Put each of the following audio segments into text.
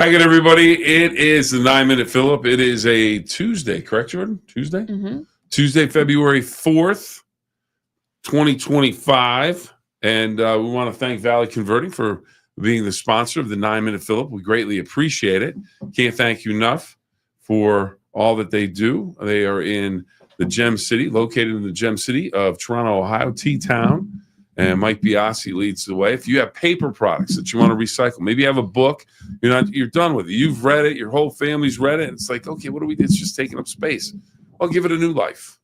Hi again, everybody. It is the 9-Minute Phill-Up. It is a Tuesday, correct, Jordan? Tuesday? Mm-hmm. Tuesday, February 4th, 2025. And we want to thank Valley Converting for being the sponsor of the 9-Minute Phill-Up. We greatly appreciate it. Can't thank you enough for all that they do. They are in the Gem City, located in the Gem City of Toronto, Ohio, T-Town. And Mike Biasi leads the way. If you have paper products that you want to recycle, maybe you have a book, you're done with it. You've read it, your whole family's read it. It's like, okay, what do we do? It's just taking up space. Well, give it a new life.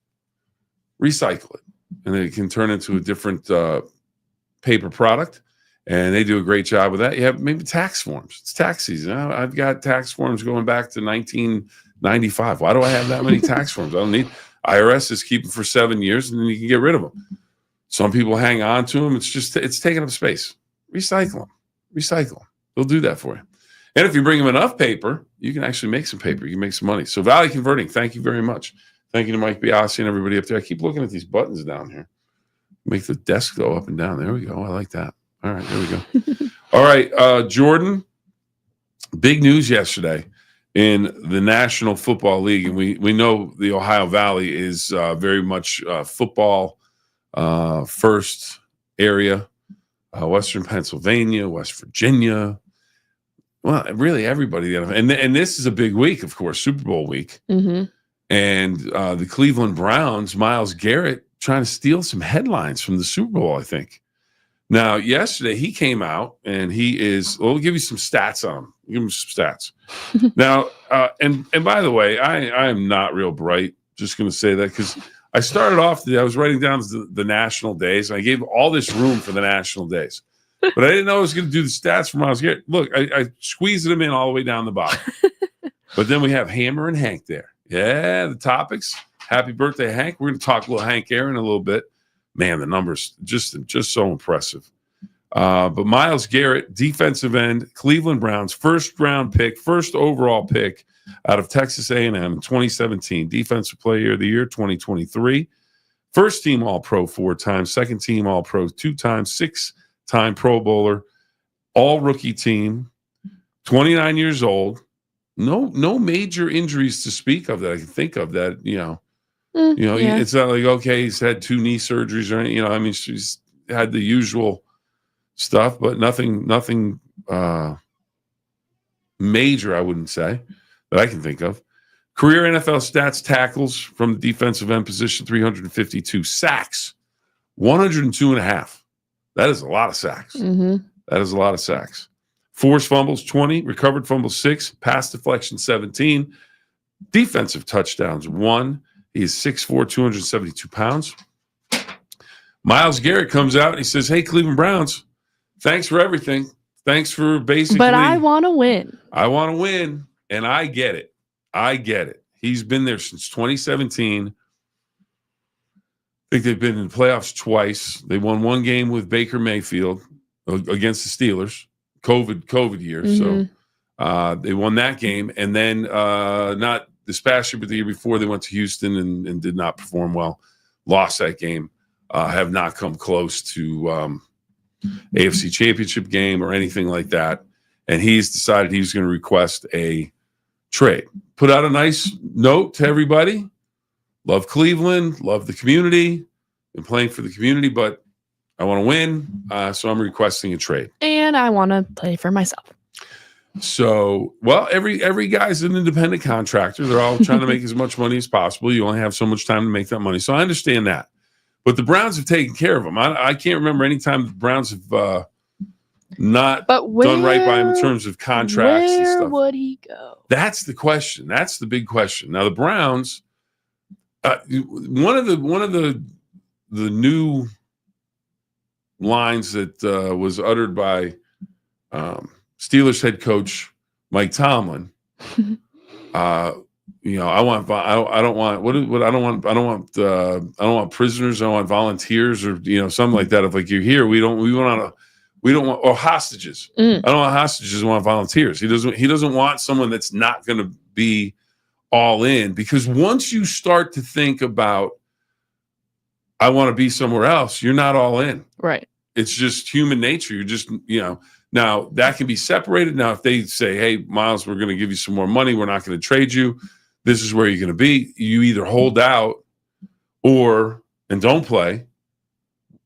Recycle it. And then it can turn into a different paper product. And they do a great job with that. You have maybe tax forms. It's tax season. I've got tax forms going back to 1995. Why do I have that many tax forms? I don't need. IRS is keeping for 7 years, and then you can get rid of them. Some people hang on to them. It's taking up space. Recycle them. They'll do that for you. And if you bring them enough paper, you can actually make some paper. You can make some money. So Valley Converting, thank you very much. Thank you to Mike Biasi and everybody up there. I keep looking at these buttons down here. Make the desk go up and down. There we go. I like that. All right, there we go. All right, Jordan, big news yesterday in the National Football League. And we know the Ohio Valley is very much football first area, Western Pennsylvania, West Virginia. Well, really everybody. And this is a big week, of course, Super Bowl week. Mm-hmm. And the Cleveland Browns, Myles Garrett, trying to steal some headlines from the Super Bowl, I think. Now, yesterday he came out and we'll give you some stats on him. Give him some stats. Now, and by the way, I am not real bright. Just going to say that because I started off today, I was writing down the national days. I gave all this room for the national days. But I didn't know I was going to do the stats for Myles Garrett. Look, I squeezed them in all the way down the bottom. But then we have Hammer and Hank there. Yeah, the topics. Happy birthday, Hank. We're going to talk a little Hank Aaron a little bit. Man, the numbers just so impressive. But Myles Garrett, defensive end, Cleveland Browns, first overall pick out of Texas A&M in 2017, defensive player of the year 2023, first team All-Pro 4 times, second team All-Pro 2 times, 6-time Pro Bowler, all rookie team, 29 years old, no major injuries to speak of that I can think of that, yeah. It's not like, okay, he's had 2 knee surgeries or anything, I mean, she's had the usual stuff, but nothing major, I wouldn't say, that I can think of. Career NFL stats: tackles from the defensive end position, 352. Sacks, 102.5. That is a lot of sacks. Mm-hmm. That is a lot of sacks. Forced fumbles, 20. Recovered fumbles, 6. Pass deflection, 17. Defensive touchdowns, 1. He is 6'4", 272 pounds. Myles Garrett comes out and he says, hey, Cleveland Browns, thanks for everything. Thanks for basically. But I want to win. I want to win, and I get it. He's been there since 2017. I think they've been in the playoffs twice. They won 1 game with Baker Mayfield against the Steelers, COVID year. Mm-hmm. So they won that game, and then not this past year, but the year before, they went to Houston and did not perform well. Lost that game. Have not come close to AFC Championship game or anything like that. And he's decided he's going to request a trade. Put out a nice note to everybody. Love Cleveland, love the community, been playing for the community, but I want to win, so I'm requesting a trade. And I want to play for myself. So, well, every guy's an independent contractor. They're all trying to make as much money as possible. You only have so much time to make that money. So I understand that. But the Browns have taken care of him. I can't remember any time the Browns have not done right by him in terms of contracts and stuff. Where would he go? That's the question. That's the big question. Now the Browns, one of the new lines that was uttered by Steelers head coach Mike Tomlin. I don't want prisoners. I don't want volunteers or something like that. If like you're here, we don't want or hostages. I don't want hostages. I want volunteers. He doesn't want someone that's not going to be all in, because once you start to think about, I want to be somewhere else, you're not all in. Right. It's just human nature. You're just, Now, that can be separated. Now, if they say, hey, Miles, we're going to give you some more money. We're not going to trade you. This is where you're going to be. You either hold out and don't play,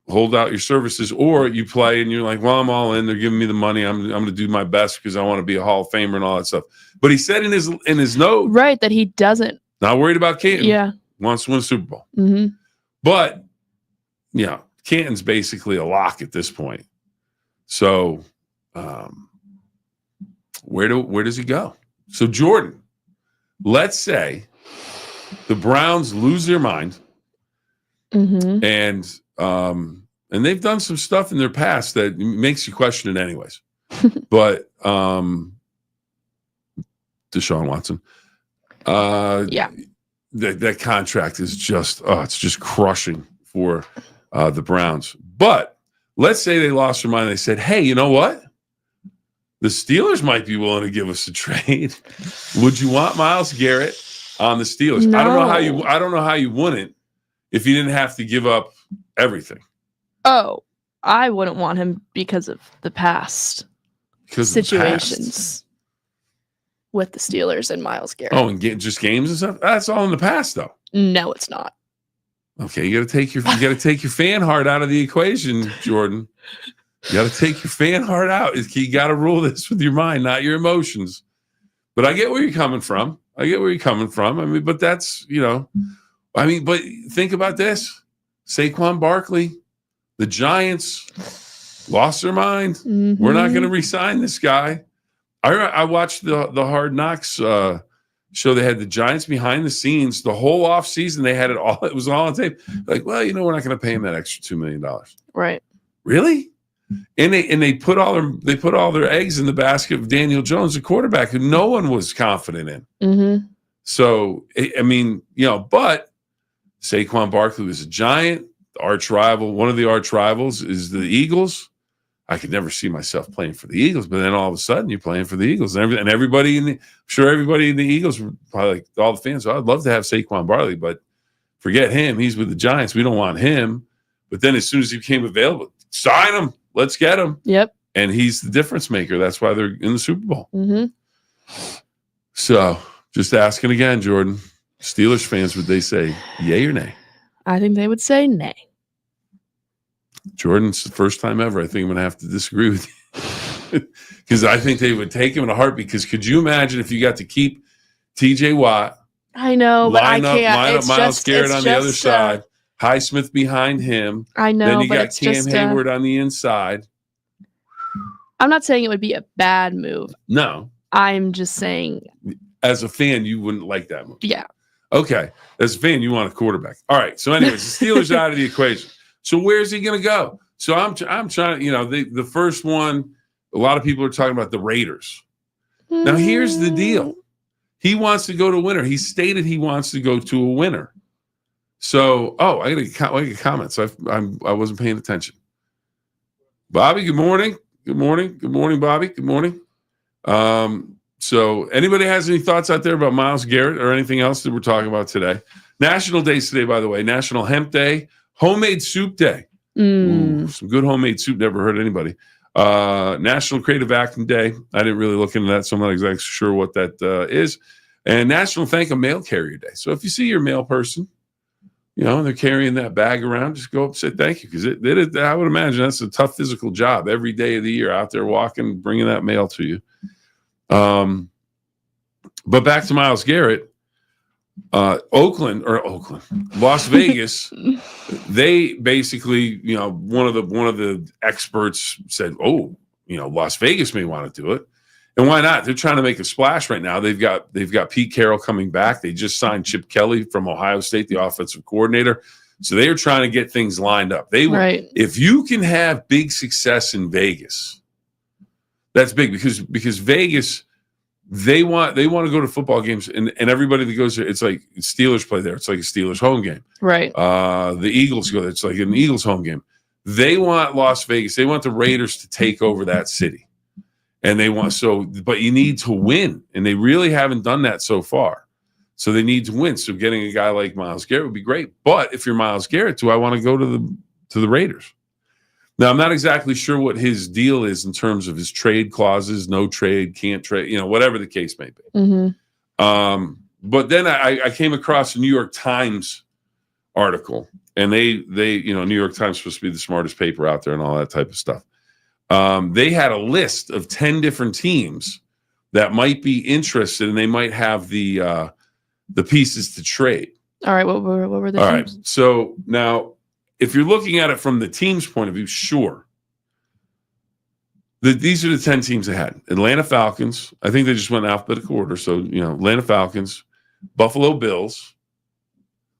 hold out your services, or you play and you're like, well, I'm all in. They're giving me the money. I'm going to do my best because I want to be a Hall of Famer and all that stuff. But he said in his note, Right, that he doesn't. not worried about Canton. Yeah. Wants to win a Super Bowl. Mm-hmm. But, yeah, Canton's basically a lock at this point. So where does he go? So, Jordan, let's say the Browns lose their mind, Mm-hmm. and they've done some stuff in their past that makes you question it anyways. But Deshaun Watson, that contract is just it's just crushing for the Browns. But let's say they lost their mind. They said, hey, you know what? The Steelers might be willing to give us a trade. Would you want Myles Garrett on the Steelers? No. I don't know how you wouldn't if you didn't have to give up everything. Oh, I wouldn't want him because of the past situations with the Steelers and Myles Garrett. Oh, and just games and stuff. That's all in the past, though. No, it's not. Okay, you got to take your fan heart out of the equation, Jordan. You got to take your fan heart out. You got to rule this with your mind, not your emotions. But I get where you're coming from. I mean, but that's, but think about this. Saquon Barkley, the Giants lost their mind. Mm-hmm. We're not going to re-sign this guy. I watched the Hard Knocks show. They had the Giants behind the scenes the whole offseason. They had it all. It was all on tape. Like, well, we're not going to pay him that extra $2 million. Right. Really? And they put all their eggs in the basket of Daniel Jones, the quarterback, who no one was confident in. Mm-hmm. So I mean, but Saquon Barkley was a Giant, the arch rival. One of the arch rivals is the Eagles. I could never see myself playing for the Eagles, but then all of a sudden you're playing for the Eagles, and everybody in the Eagles, probably like all the fans. I'd love to have Saquon Barkley, but forget him. He's with the Giants. We don't want him. But then as soon as he became available, sign him. Let's get him. Yep. And he's the difference maker. That's why they're in the Super Bowl. Mm-hmm. So just asking again, Jordan, Steelers fans, would they say yay or nay? I think they would say nay. Jordan, it's the first time ever I think I'm going to have to disagree with you. Because I think they would take him in a heartbeat. Because could you imagine if you got to keep TJ Watt? I know, but I can't. Line up Myles Garrett on the other side. Highsmith behind him. I know, then you but got it's Cam just Hayward on the inside. I'm not saying it would be a bad move. No. I'm just saying. As a fan, you wouldn't like that move. Yeah. Okay. As a fan, you want a quarterback. All right. So anyways, the Steelers out of the equation. So where's he going to go? So I'm trying to, the first one, a lot of people are talking about the Raiders. Now, here's the deal. He wants to go to a winner. He stated he wants to go to a winner. So, I got to get comments. I wasn't paying attention. Bobby, good morning. Good morning. Good morning, Bobby. Good morning. So anybody has any thoughts out there about Myles Garrett or anything else that we're talking about today? National Days today, by the way. National Hemp Day. Homemade Soup Day. Ooh, some good homemade soup. Never hurt anybody. National Creative Acting Day. I didn't really look into that, so I'm not exactly sure what that is. And National Thank a Mail Carrier Day. So if you see your mail person, and they're carrying that bag around, just go up and say thank you. Because I would imagine that's a tough physical job every day of the year out there walking, bringing that mail to you. But back to Myles Garrett, Las Vegas, they basically, one of the experts said, Las Vegas may want to do it. And why not? They're trying to make a splash right now. They've got Pete Carroll coming back. They just signed Chip Kelly from Ohio State, the offensive coordinator. So they are trying to get things lined up. If you can have big success in Vegas, that's big because Vegas, they want to go to football games, and everybody that goes there, it's like Steelers play there. It's like a Steelers home game. Right. The Eagles go there. It's like an Eagles home game. They want Las Vegas. They want the Raiders to take over that city. And but you need to win. And they really haven't done that so far. So they need to win. So getting a guy like Myles Garrett would be great. But if you're Myles Garrett, do I want to go to the Raiders? Now, I'm not exactly sure what his deal is in terms of his trade clauses, no trade, can't trade, whatever the case may be. Mm-hmm. But then I came across a New York Times article, and they New York Times is supposed to be the smartest paper out there and all that type of stuff. They had a list of 10 different teams that might be interested, and they might have the pieces to trade. All right, what were the All teams? right, so now if you're looking at it from the team's point of view, sure. These are the 10 teams they had. Atlanta Falcons. I think they just went in alphabetical order. So, Atlanta Falcons, Buffalo Bills.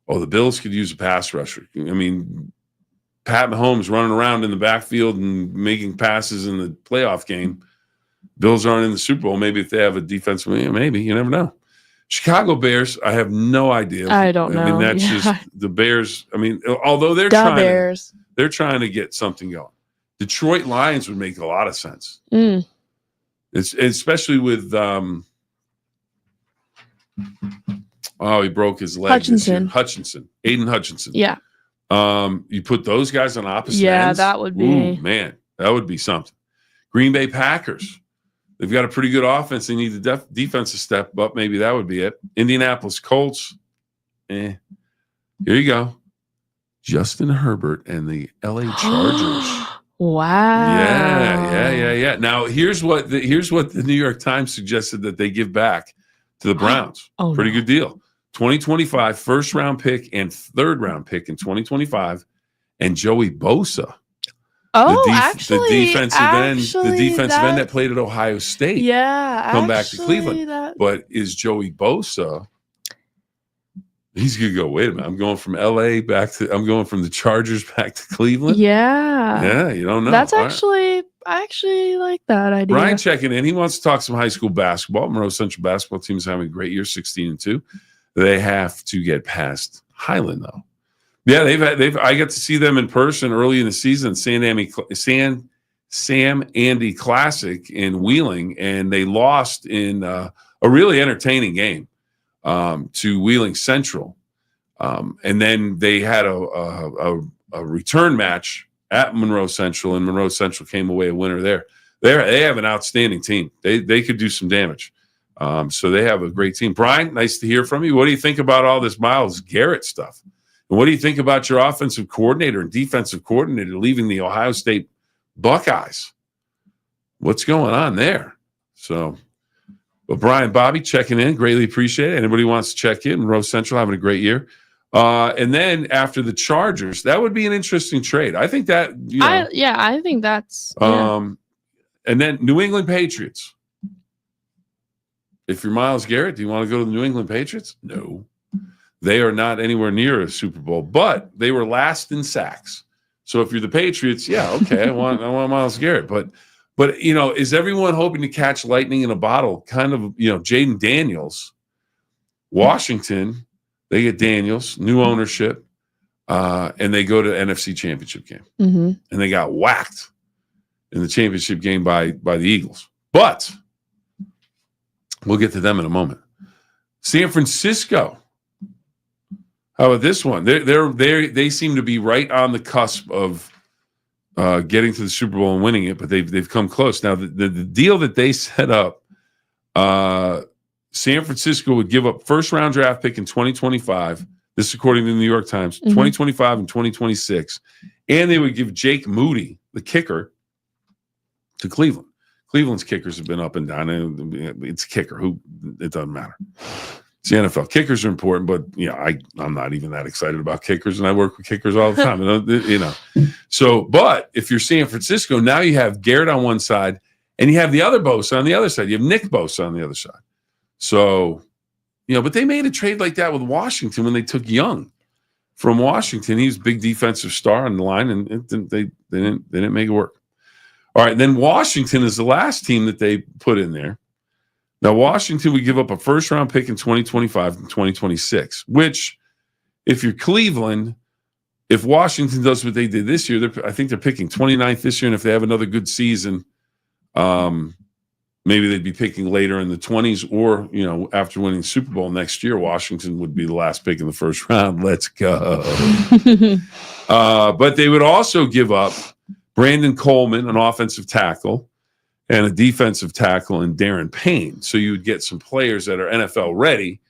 Oh, the Bills could use a pass rusher. I mean, Pat Mahomes running around in the backfield and making passes in the playoff game. Bills aren't in the Super Bowl. Maybe if they have a defensive, maybe. You never know. Chicago Bears, I have no idea. I don't know. I mean, that's just the Bears. I mean, although they're trying to get something going. Detroit Lions would make a lot of sense. It's especially with he broke his leg. Hutchinson, Aiden Hutchinson. Yeah. You put those guys on opposite ends. That would be. Ooh, man, that would be something. Green Bay Packers. They've got a pretty good offense. They need the defense to step up. Maybe that would be it. Indianapolis Colts. Here you go. Justin Herbert and the LA Chargers. Wow. Yeah. Now here's what the New York Times suggested that they give back to the Browns. Pretty good deal. 2025 first round pick and third round pick in 2025, and Joey Bosa. The defensive end that played at Ohio State. Yeah, come back to Cleveland. But is Joey Bosa? He's gonna go. Wait a minute. I'm going from the Chargers back to Cleveland. Yeah, you don't know. That's I actually like that idea. Brian checking in. He wants to talk some high school basketball. Monroe Central basketball team is having a great year, 16-2. They have to get past Highland though. Yeah, I got to see them in person early in the season, Sam Andy Classic in Wheeling, and they lost in a really entertaining game to Wheeling Central. And then they had a return match at Monroe Central, and Monroe Central came away a winner there. They have an outstanding team. They could do some damage. So they have a great team. Brian, nice to hear from you. What do you think about all this Myles Garrett stuff? And what do you think about your offensive coordinator and defensive coordinator leaving the Ohio State Buckeyes? What's going on there? So, but Brian, Bobby checking in. Greatly appreciate it. Anybody wants to check in? Monroe Central having a great year. And then after the Chargers, that would be an interesting trade. I think that, I think that's. And then New England Patriots. If you're Myles Garrett, do you want to go to the New England Patriots? No. They are not anywhere near a Super Bowl, but they were last in sacks. So if you're the Patriots, okay, I want Myles Garrett. But is everyone hoping to catch lightning in a bottle? Kind of, Jaden Daniels, Washington, they get Daniels, new ownership, and they go to NFC Championship game. Mm-hmm. And they got whacked in the championship game by the Eagles. But we'll get to them in a moment. San Francisco. How about this one? They seem to be right on the cusp of getting to the Super Bowl and winning it, but they've come close. Now the deal that they set up, San Francisco would give up first round draft pick in 2025. This is according to the New York Times. 2025 and 2026, and they would give Jake Moody, the kicker, to Cleveland. Cleveland's kickers have been up and down. It's a kicker. It doesn't matter. It's the NFL. Kickers are important, but I'm not even that excited about kickers, and I work with kickers all the time. So, but if you're San Francisco, now you have Garrett on one side, and you have the other Bosa on the other side. You have Nick Bosa on the other side. So, but they made a trade like that with Washington when they took Young from Washington. He was a big defensive star on the line, and they didn't make it work. All right, then Washington is the last team that they put in there. Now, Washington would give up a first-round pick in 2025 and 2026, which, if you're Cleveland, if Washington does what they did this year, I think they're picking 29th this year, and if they have another good season, maybe they'd be picking later in the 20s, or, after winning the Super Bowl next year, Washington would be the last pick in the first round. Let's go. But they would also give up Brandon Coleman, an offensive tackle, and a defensive tackle in Darren Payne. So you would get some players that are NFL ready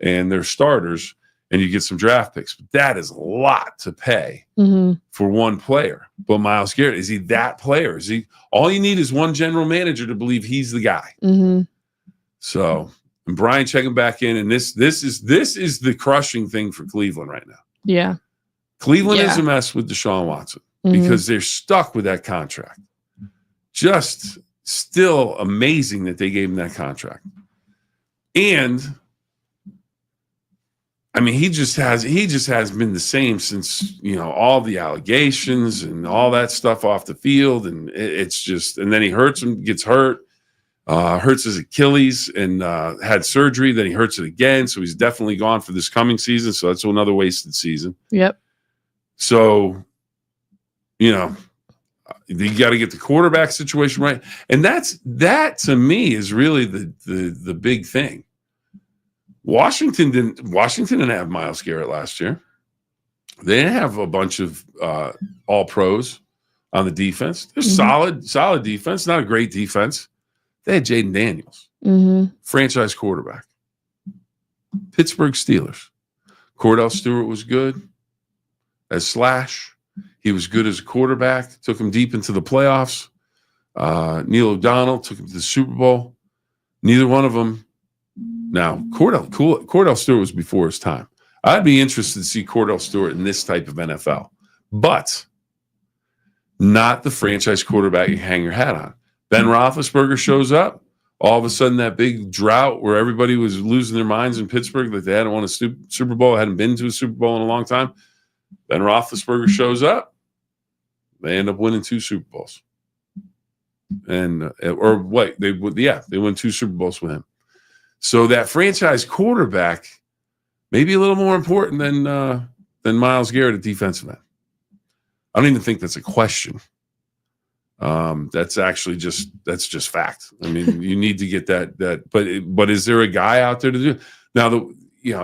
and they're starters, and you get some draft picks. But that is a lot to pay for one player. But Myles Garrett, is he that player? Is he? All you need is one general manager to believe he's the guy. So, and Brian checking back in, and this is the crushing thing for Cleveland right now. Yeah. Cleveland is a mess with Deshaun Watson because they're stuck with that contract. Just still amazing that they gave him that contract. And I mean, he just has been the same since, all the allegations and all that stuff off the field. And it's just, and then he gets hurt, hurts his Achilles and had surgery. Then he hurts it again. So he's definitely gone for this coming season. So that's another wasted season. Yep. So, you got to get the quarterback situation right. And that to me is really the big thing. Washington didn't have Myles Garrett last year. They didn't have a bunch of all pros on the defense. They're solid defense, not a great defense. They had Jaden Daniels, franchise quarterback. Pittsburgh Steelers. Cordell Stewart was good as Slash. He was good as a quarterback, took him deep into the playoffs. Neil O'Donnell took him to the Super Bowl. Neither one of them. Now, Cordell Stewart was before his time. I'd be interested to see Cordell Stewart in this type of NFL, but not the franchise quarterback you hang your hat on. Ben Roethlisberger shows up. All of a sudden, that big drought where everybody was losing their minds in Pittsburgh that they hadn't won a Super Bowl, hadn't been to a Super Bowl in a long time. Ben Roethlisberger shows up. They end up winning 2 Super Bowls. They win 2 Super Bowls with him. So that franchise quarterback may be a little more important than Myles Garrett at defensive end. I don't even think that's a question. That's just fact. I mean, you need to get that. But is there a guy out there to do now?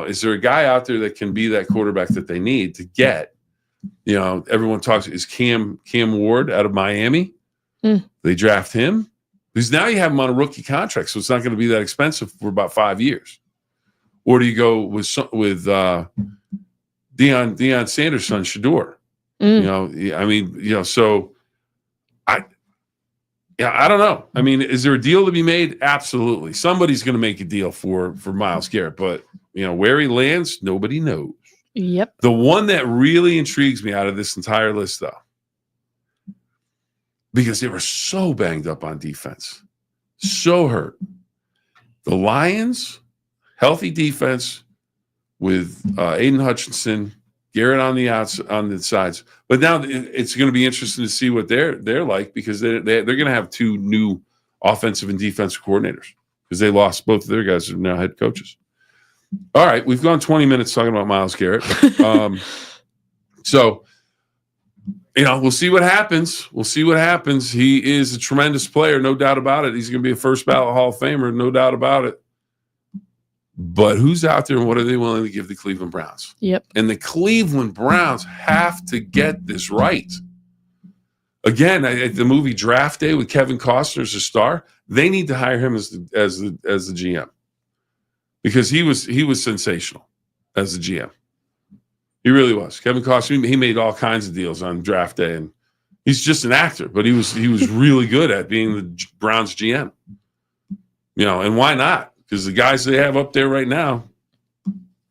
Is there a guy out there that can be that quarterback that they need to get? Everyone talks. Is Cam Ward out of Miami? They draft him because now you have him on a rookie contract, so it's not going to be that expensive for about 5 years. Or do you go with Deion Sanders' son, Shador? So I don't know. I mean, is there a deal to be made? Absolutely. Somebody's going to make a deal for Myles Garrett, but where he lands, nobody knows. Yep. The one that really intrigues me out of this entire list, though, because they were so banged up on defense, so hurt. The Lions, healthy defense with Aiden Hutchinson, Garrett on the sides. But now it's going to be interesting to see what they're like because they're going to have 2 new offensive and defensive coordinators because they lost both of their guys who are now head coaches. All right, we've gone 20 minutes talking about Myles Garrett. So, we'll see what happens. He is a tremendous player, no doubt about it. He's going to be a first ballot Hall of Famer, no doubt about it. But who's out there and what are they willing to give the Cleveland Browns? Yep. And the Cleveland Browns have to get this right. Again, the movie Draft Day with Kevin Costner as a star, they need to hire him as the GM because he was sensational as the GM. He really was. Kevin Costner, he made all kinds of deals on Draft Day, and he's just an actor, but he was really good at being the Browns GM. And why not? Because the guys they have up there right now,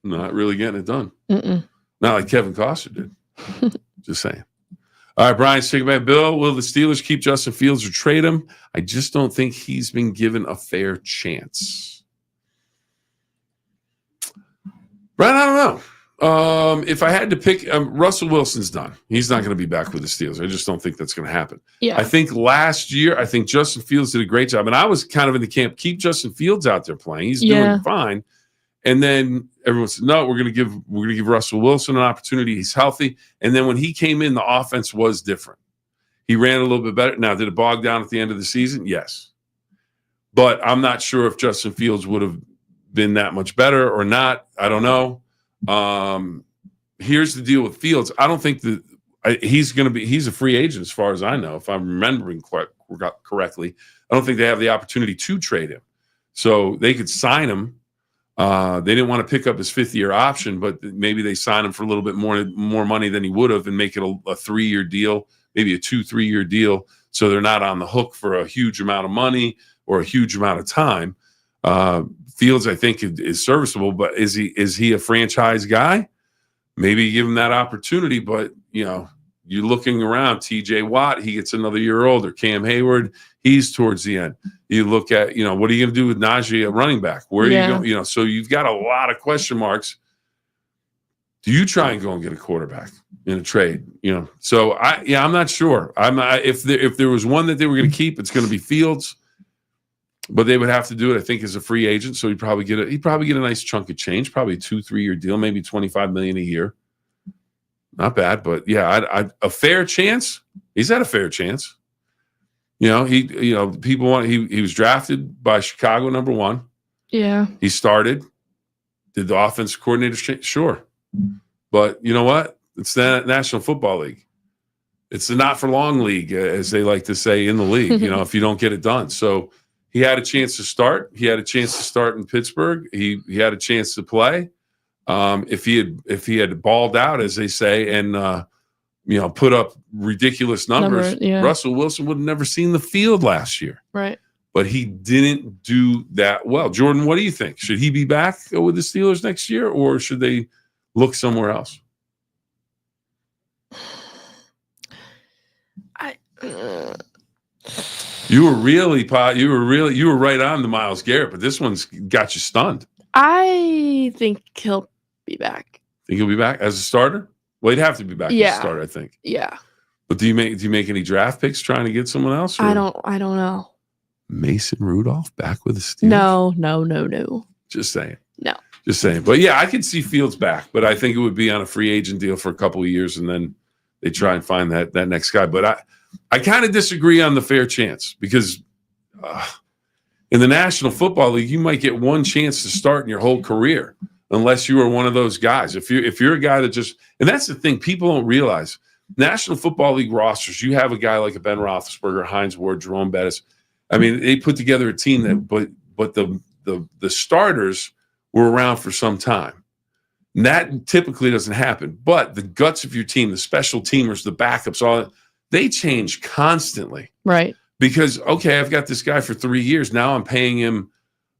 not really getting it done. Not like Kevin Costner did. Just saying. All right, Brian, take it back. Bill, will the Steelers keep Justin Fields or trade him? I just don't think he's been given a fair chance. Brian, I don't know. If I had to pick, Russell Wilson's done. He's not going to be back with the Steelers. I just don't think that's going to happen. Yeah. I think last year, Justin Fields did a great job. And I was kind of in the camp, keep Justin Fields out there playing. He's doing fine. And then everyone said, no, we're going to give Russell Wilson an opportunity. He's healthy. And then when he came in, the offense was different. He ran a little bit better. Now, did it bog down at the end of the season? Yes. But I'm not sure if Justin Fields would have been that much better or not. I don't know. Here's the deal with Fields. I don't think that he's a free agent as far as I know, if I'm remembering correctly. I don't think they have the opportunity to trade him. So they could sign him. They didn't want to pick up his 5th-year option, but maybe they sign him for a little bit more money than he would have and make it a 3-year deal, maybe a 2-3-year deal, so they're not on the hook for a huge amount of money or a huge amount of time. Fields, I think, is serviceable, but is he a franchise guy? Maybe give him that opportunity, but you're looking around. TJ Watt, he gets another year older. Cam Hayward, he's towards the end. You look at, what are you going to do with Najee at running back? Where are you going? So you've got a lot of question marks. Do you try and go and get a quarterback in a trade? So I'm not sure. If there was one that they were going to keep, it's going to be Fields, but they would have to do it, I think, as a free agent. So he'd probably get a nice chunk of change, probably a 2-3 year deal, maybe $25 million a year. Not bad, but a fair chance. He's had a fair chance. People want. He was drafted by Chicago, number 1. Yeah. He started. Did the offense coordinator change? Sure, but you know what? It's the National Football League. It's the not for long league, as they like to say in the league. If you don't get it done, so he had a chance to start. He had a chance to start in Pittsburgh. He had a chance to play. If he had balled out, as they say, and put up ridiculous numbers, Russell Wilson would have never seen the field last year. Right. But he didn't do that well. Jordan, what do you think? Should he be back with the Steelers next year, or should they look somewhere else? You were right on the Myles Garrett, but this one's got you stunned. I think he'll be back. Think he'll be back as a starter? Well, he'd have to be back as a starter, I think. Yeah. But do you make any draft picks trying to get someone else? Or? I don't know. Mason Rudolph back with the Steelers? No. Just saying. No. Just saying. But yeah, I could see Fields back, but I think it would be on a free agent deal for a couple of years, and then they try and find that next guy. But I kind of disagree on the fair chance, because in the National Football League, you might get one chance to start in your whole career, unless you are one of those guys. If you're a guy that just, and that's the thing, people don't realize, National Football League rosters, you have a guy like a Ben Roethlisberger, Hines Ward, Jerome Bettis. I mean, they put together a team that, but the starters were around for some time. And that typically doesn't happen. But the guts of your team, the special teamers, the backups, all that, they change constantly. Right. Because, okay, I've got this guy for 3 years. Now I'm paying him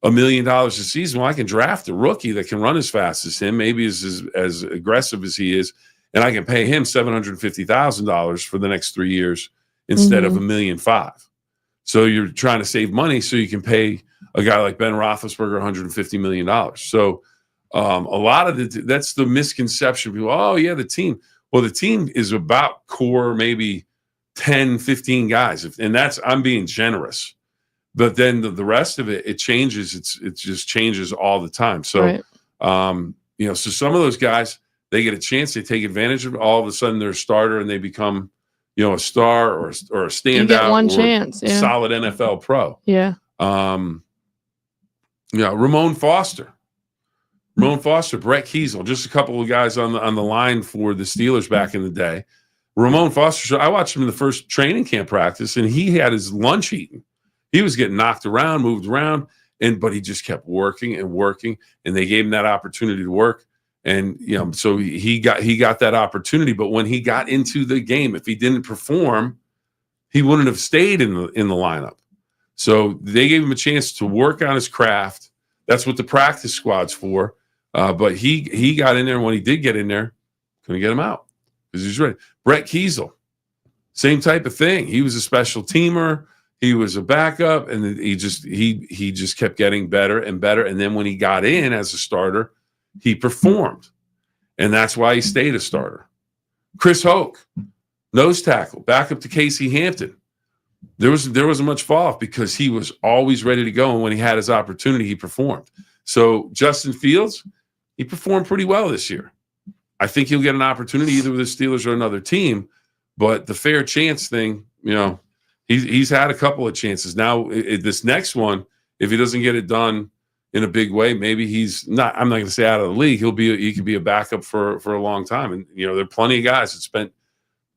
$1 million a season. Well, I can draft a rookie that can run as fast as him, maybe as aggressive as he is, and I can pay him $750,000 for the next 3 years instead of $1.5 million. So you're trying to save money so you can pay a guy like Ben Roethlisberger $150 million. So a lot of that's the misconception. People, oh, yeah, the team. Well, the team is about core maybe 10, 15 guys. And I'm being generous. But then the rest of it changes. It just changes all the time. So, right. So some of those guys, they get a chance, they take advantage of it. All of a sudden they're a starter and they become, a star or a standout, you get one chance, solid NFL pro. Yeah. Ramon Foster, Brett Kiesel, just a couple of guys on the line for the Steelers back in the day. Ramon Foster, I watched him in the first training camp practice, and he had his lunch eaten. He was getting knocked around, moved around, but he just kept working and working, and they gave him that opportunity to work. And so he got that opportunity. But when he got into the game, if he didn't perform, he wouldn't have stayed in the lineup. So they gave him a chance to work on his craft. That's what the practice squad's for. But he got in there, and when he did get in there, couldn't get him out because he was ready. Brett Kiesel, same type of thing. He was a special teamer. He was a backup, and he just kept getting better and better. And then when he got in as a starter, he performed, and that's why he stayed a starter. Chris Hoke, nose tackle, backup to Casey Hampton. There wasn't much fall off because he was always ready to go, and when he had his opportunity, he performed. So Justin Fields, he performed pretty well this year. I think he'll get an opportunity either with the Steelers or another team, but the fair chance thing, he's had a couple of chances. Now, this next one, if he doesn't get it done in a big way, maybe he's not. I'm not going to say out of the league. He could be a backup for a long time. And there are plenty of guys that spent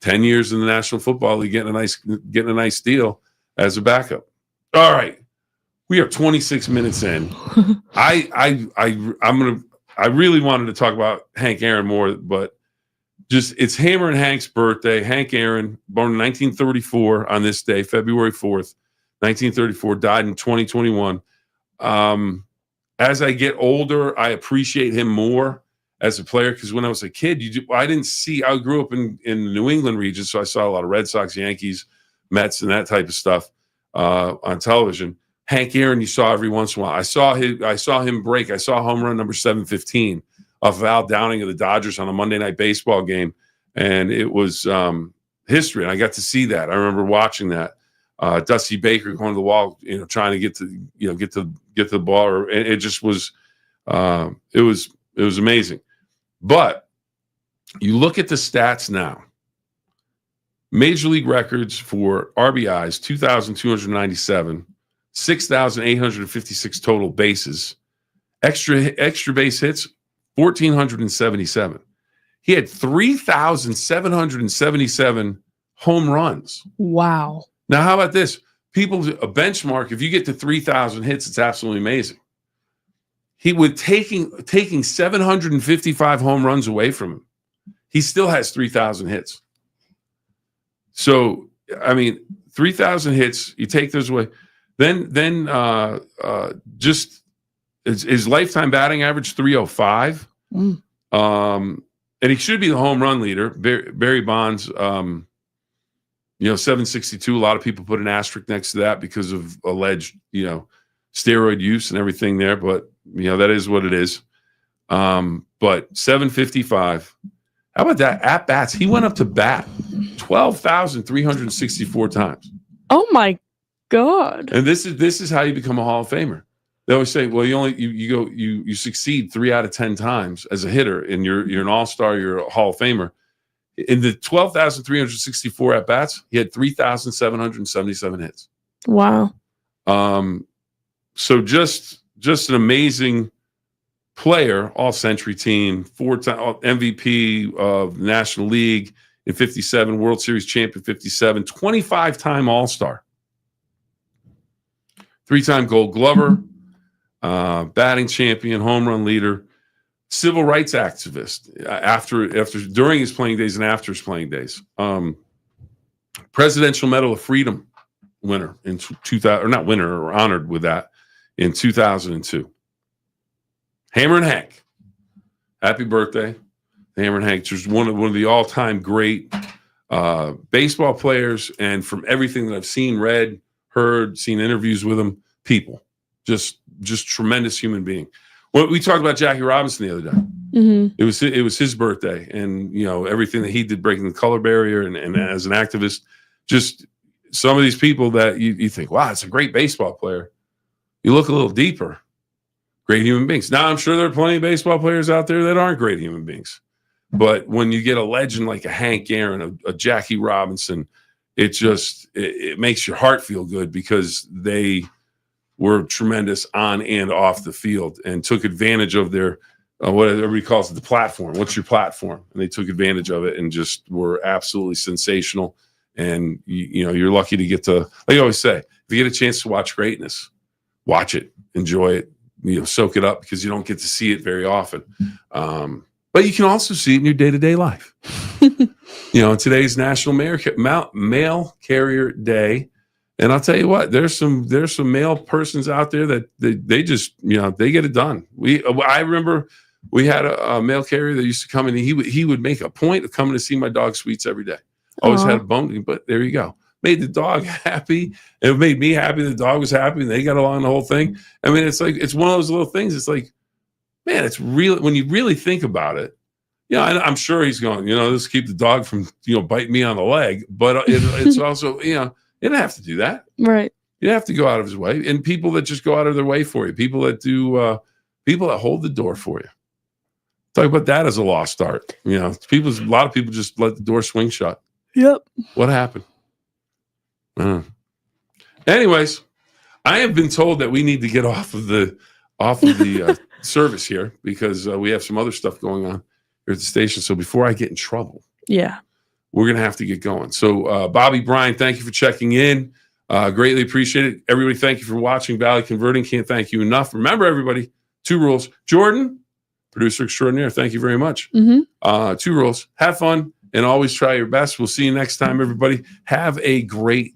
10 years in the National Football League, getting a nice deal as a backup. All right. We are 26 minutes in. I really wanted to talk about Hank Aaron more, but it's Hammer and Hank's birthday. Hank Aaron, born in 1934 on this day, February 4th, 1934, died in 2021. As I get older, I appreciate him more as a player, because when I was a kid, I grew up in the New England region, so I saw a lot of Red Sox, Yankees, Mets, and that type of stuff on television. Hank Aaron, you saw every once in a while. I saw him break. I saw home run number 715 off Al Downing of the Dodgers on a Monday Night Baseball game, and it was history. And I got to see that. I remember watching that. Dusty Baker going to the wall, trying to get to the ball. It just was, it was amazing. But you look at the stats now. Major League records for RBIs: 2,297. 6,856 total bases, extra base hits, 1,477. He had 3,777 home runs. Wow. Now, how about this? A benchmark, if you get to 3,000 hits, it's absolutely amazing. He would taking 755 home runs away from him, he still has 3,000 hits. So, 3,000 hits, you take those away. Then just his lifetime batting average 305. And he should be the home run leader. Barry Bonds, 762. A lot of people put an asterisk next to that because of alleged, steroid use and everything there. But that is what it is. But 755. How about that? At bats, he went up to bat 12,364 times. Oh my God. And this is how you become a Hall of Famer. They always say, well, you succeed 3 out of 10 times as a hitter, and you're an all-star, you're a Hall of Famer. In the 12,364 at bats, he had 3,777 hits. Wow. So just an amazing player, all-century team, 4-time MVP of the National League in 57, World Series champion 57, 25-time All-Star. 3-time Gold Glover, batting champion, home run leader, civil rights activist during his playing days and after his playing days. Presidential Medal of Freedom winner in 2000, or not winner, or honored with that in 2002. Hammer and Hank, happy birthday, Hammer and Hank. Just one of the all-time great baseball players, and from everything that I've seen, read, heard, seen interviews with him, just tremendous human being. Well, we talked about Jackie Robinson the other day. Mm-hmm. It was his birthday, and everything that he did, breaking the color barrier, and as an activist, just some of these people that you think, wow, it's a great baseball player. You look a little deeper, great human beings. Now, I'm sure there are plenty of baseball players out there that aren't great human beings, but when you get a legend like a Hank Aaron, a Jackie Robinson, it makes your heart feel good, because they were tremendous on and off the field and took advantage of their what everybody calls it, the platform. What's your platform? And they took advantage of it and just were absolutely sensational. And you're lucky to get to, like I always say, if you get a chance to watch greatness, watch it, enjoy it, soak it up, because you don't get to see it very often. But you can also see it in your day-to-day life. Today's National Mail Carrier Day. And I'll tell you what, there's some male persons out there that they just, they get it done. I remember we had a mail carrier that used to come in, and he would make a point of coming to see my dog Sweets every day. Always had a bone, but there you go. Made the dog happy. It made me happy. The dog was happy, and they got along the whole thing. I mean, it's like, it's one of those little things. It's like, man, it's really, when you really think about it, I'm sure he's going, this keep the dog from, biting me on the leg. But it's also, you didn't have to do that. Right. You didn't have to go out of his way. And people that just go out of their way for you, people that hold the door for you. Talk about that as a lost art. A lot of people just let the door swing shut. Yep. What happened? Anyways, I have been told that we need to get off of the service here, because we have some other stuff going on here at the station. So before I get in trouble, we're going to have to get going. So, Bobby, Brian, thank you for checking in. Greatly appreciate it. Everybody, thank you for watching Valley Converting. Can't thank you enough. Remember, everybody, 2 rules. Jordan, producer extraordinaire, thank you very much. 2 rules. Have fun and always try your best. We'll see you next time, everybody. Have a great